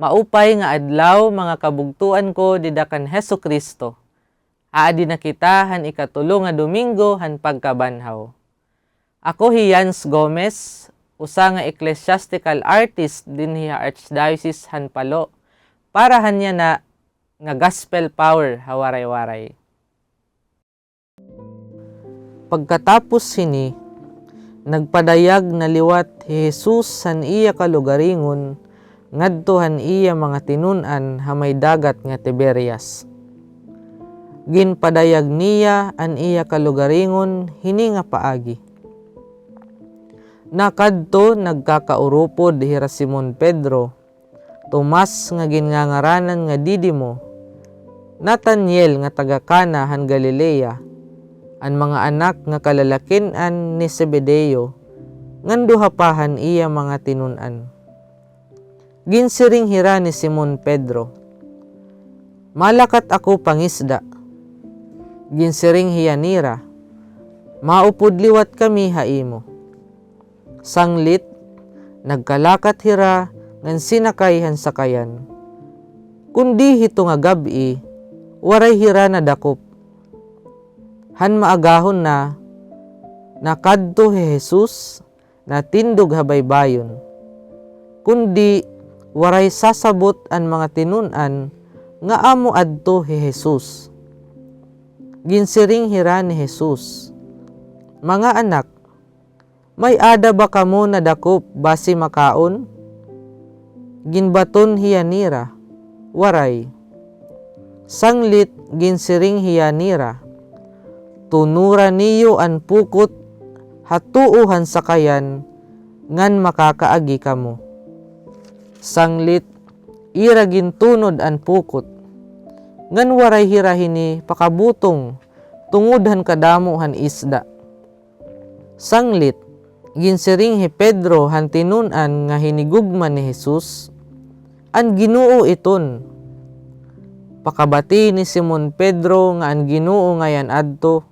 Maupay nga adlaw mga kabugtuan ko didakan Hesukristo. Aadi na kita han ikatulo nga Domingo han pagkabanhaw. Ako hi Jans Gomez, usa nga ecclesiastical artist dinhi Archdiocese han Palo, para hanya na nga gospel power hawaray-waray. Pagkatapos sini, nagpadayag na liwat hi Jesus san iya kalugaringon, ngadtohan iya mga tinun-an hamay dagat nga Tiberias. Ginpadayag niya an iya kalugaringon hini nga paagi. Nakadto nagkakaurupod hira Simon Pedro, Tomas nga ginngangaranan nga Didimo, Nathaniel nga taga Cana han Galilea, an mga anak nga kalalakin-an ni Zebedeo, nganduha pahan iya mga tinun-an. Ginsiring hira ni Simon Pedro, malakat ako pangisda. Ginsiring hiya nira, maupod liwat kami haimo. Sanglit, nagkalakat hira ngan sinakayhan sakayan. Kundi hito nga gabi, waray hira na dakop. Han maagahon na, nakadto hi Jesus, natindog habaybayon. Kundi waray sasabot an mga tinun-an nga amo adto hi Jesus. Ginsiring hira ni Jesus, mga anak, may ada ba kamo na dakop basi makaon? Ginbaton hiya nira, waray. Sanglit ginsiring hiya nira, tunura niyo an pukot hatuuhan sakayan ngan makakaagi kamo. Sanglit, ira gintunod an pukot, ngan waray hirahini pakabutong, tungudhan kadamo han isda. Sanglit, ginsiring hi Pedro han tinun-an nga hinigugman ni Jesus, an Ginoo iton. Pakabati ni Simon Pedro nga an Ginoo ngayan adto,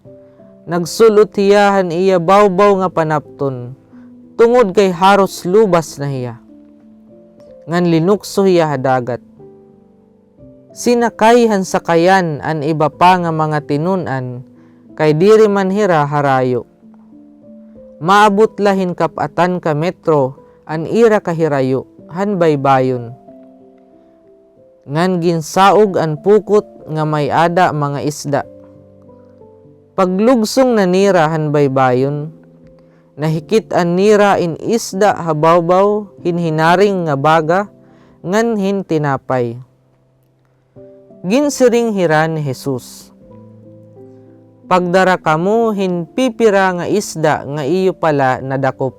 nagsulot hiya han iya bawbaw nga panapton, tungod kay haros lubas na hiya. Ngan linukso hiya hadagat. Sinakayhan sakayan an iba pa nga mga tinun-an, kay diri man hira harayo. Maabot lahin kapatan ka metro an ira kahirayo, han baybayon. Ngan ginsaog an pukot nga may ada mga isda. Paglugsong na nira han baybayon, nahikit an nira in isda habawbaw hinhinaring nga baga ngan hin tinapay. Ginsiring hira ni Jesus, pagdara kamo hin pipira nga isda nga iyo pala nadakop.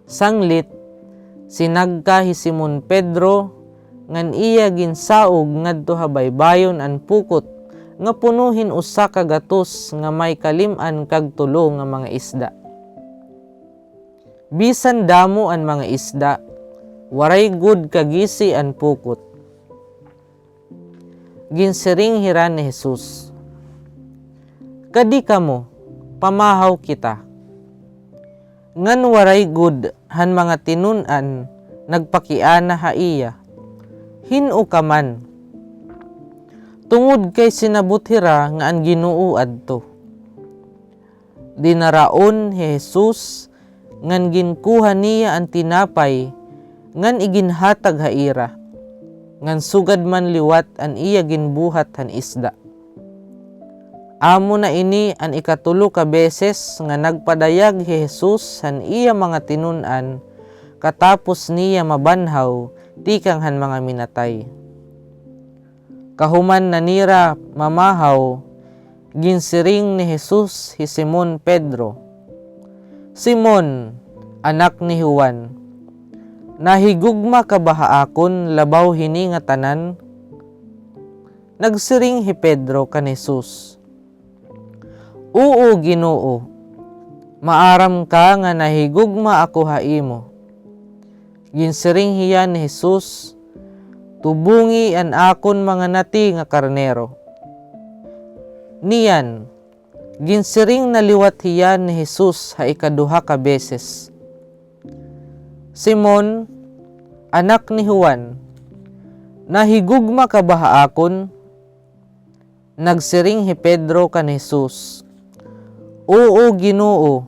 Sanglit, sinagka hi Simon Pedro ngan iya ginsaog ngadto habaybayon an pukot nga punuhin usa ka gatos nga may kalim-an kag tulo nga mga isda. Bisan damo an mga isda, waray gud kagisi an pukot. Ginsiring hira ni Jesus, kadi kamo, pamahaw kita. Ngan waray gud han mga tinun-an nagpakiana ha iya, hinu ka man. Tungod kay sinabot hira nga ang Ginoo adto. Dinaraon ni Jesus ngan ginkuha niya ang tinapay ngan iginhatag ha ira, ngan sugad man liwat an iya ginbuhat han isda. Amo na ini an ikatulo ka beses nga nagpadayag hi Jesus han iya mga tinun-an katapos niya mabanhaw tikang han mga minatay. Kahuman na nira mamahaw, ginsiring ni Jesus hi Simon Pedro, Simon, anak ni Juan, nahigugma ka ba haakon labaw hini nga tanan? Nagsiring hi Pedro kan Jesus, Oo, Ginoo, maaram ka nga nahigugma ako haimo. Ginsiring hiya ni Jesus, tubungi an akon mga nati nga karnero. Niyan, ginsiring naliwat hiya ni Jesus ha ikaduha ka beses. Simon, anak ni Juan, nahigugma ka ba haakon? Nagsiring hi Pedro kan Jesus, Oo, Ginoo,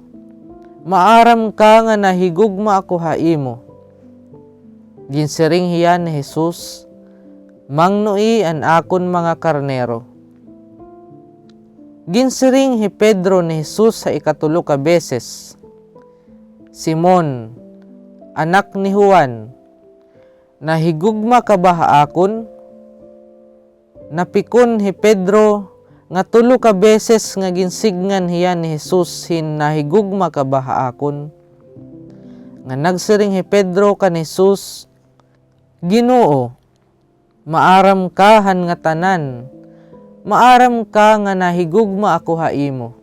maaram ka nga nahigugma ako haimo. Ginsiring hiya ni Jesus, Mangnoi an akon mga karnero. Ginsiring hi Pedro ni Jesus sa ikatulo ka beses, Simon, anak ni Juan, nahigugma ka ba haakon? Napikon hi Pedro nga tulo ka beses nga ginsigngan hiya ni Jesus hin nahigugma ka ba haakon? Nga nagsiring hi Pedro kan Jesus, Ginoo, maaram ka han nga tanan, maaram ka nga nahigugma ako haimo.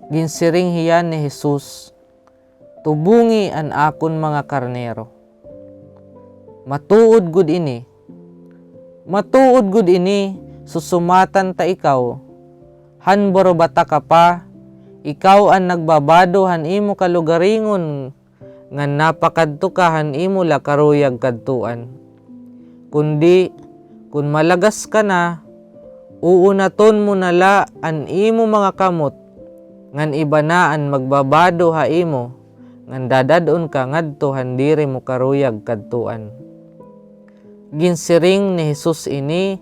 Ginsiring hiya ni Jesus, Tubungi an akon mga karnero. Matuod gud ini, susumatan ta ikaw, hanboro bata ka pa, ikaw ang nagbabado han imo kalugaringon, nga napakadto ka han imo la karuyag kadtuan. Kundi, kun malagas ka na, uunaton mo nala an imo mga kamot, ngan iba na ang magbabado ha imo, ngan dadadon ka ngadto handiri mo karuyag kadtuan. Ginsiring ni Jesus ini,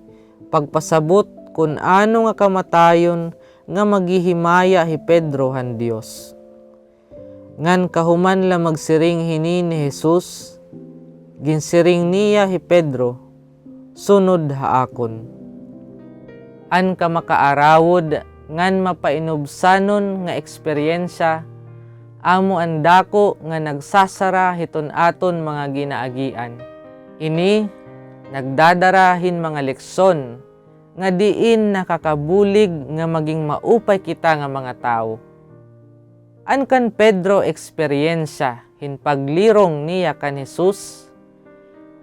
pagpasabot kun ano nga kamatayon nga maghihimaya hi Pedro han Dios. Ngan kahuman la magsiring hini ni Jesus, ginsiring niya hi Pedro, sunod haakon. An ka makaarawod ngan mapainubsanon nga eksperyensya, amo ang dako nga nagsasara hiton aton mga ginaagian. Ini, nagdadarahin mga leksyon, nga diin nakakabulig nga maging maupay kita nga mga tao. An kan Pedro eksperyensya hin paglirong niya kan Jesus,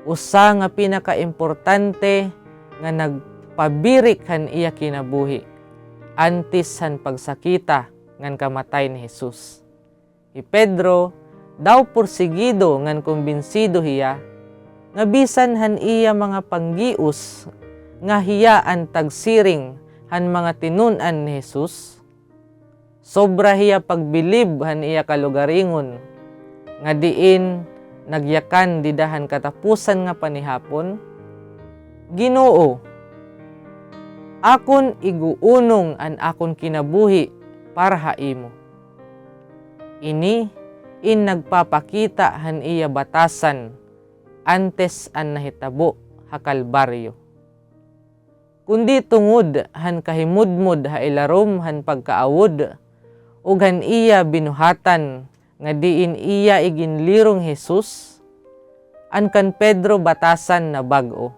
usa nga pinakaimportante nga nagpabirik han iya kinabuhi, antes han pagsakita ngan kamatay ni Jesus. I Pedro, daw porsigido ngan kumbinsido hiya, nga bisan han iya mga panggius, nga hiya ang tagsiring han mga tinunan ni Jesus, sobra hiya pagbilib han iya kalugaringon, nga diin nagyakan didahan katapusan nga panihapon, Ginoo, akon iguunong an akon kinabuhi para haimo. Ini, nagpapakita han iya batasan, antes an nahitabo ha Kalbaryo. Kundi tungod han kahimudmod ha ilarom han pagkaawod, ug han iya binuhatan nga diin iya iginlirong Jesus, an kan Pedro batasan na bag-o.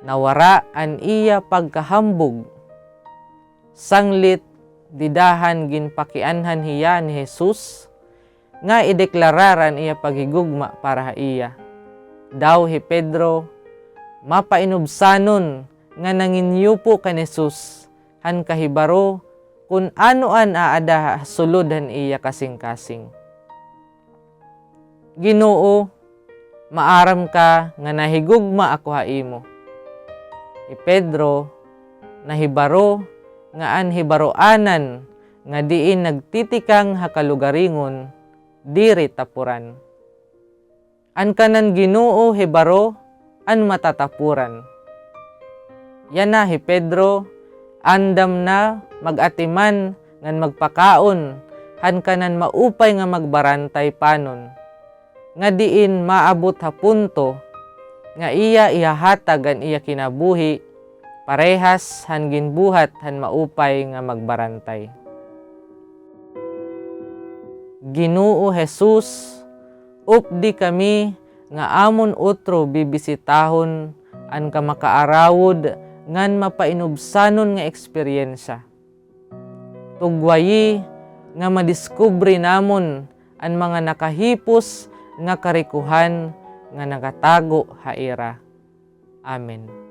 Nawara an iya pagkahambog, sanglit didahan ginpakianhan hiya ni Jesus, nga ideklararan iya paghigugma para iya. Daw hi Pedro, mapainubsanon nga nanginyupo kan Jesus, han kahibaro kun anoan aada sulod han iya kasing-kasing. Ginoo, maaram ka nga nahigugma ako haimo. I Pedro, nahibaro nga an hibaroanan nga diin nagtitikang hakalugaringon, diri tapuran. An kanan Ginoo hibaro, an matatapuran. Yan na hi Pedro, andam na magatiman ngan magpakaon, han kanan maupay nga magbarantay panon, nga diin maabot ha punto, nga iya ihahatag an iya kinabuhi, parehas han ginbuhat han maupay nga magbarantay. Ginoo Jesus, updi kami nga amon otro bibisitahon an kamakaarawod ngan mapainubsanon nga eksperyensya. Tugwayi nga madiskubre namon an mga nakahipos nga karikuhan nga nakatago haira. Amen.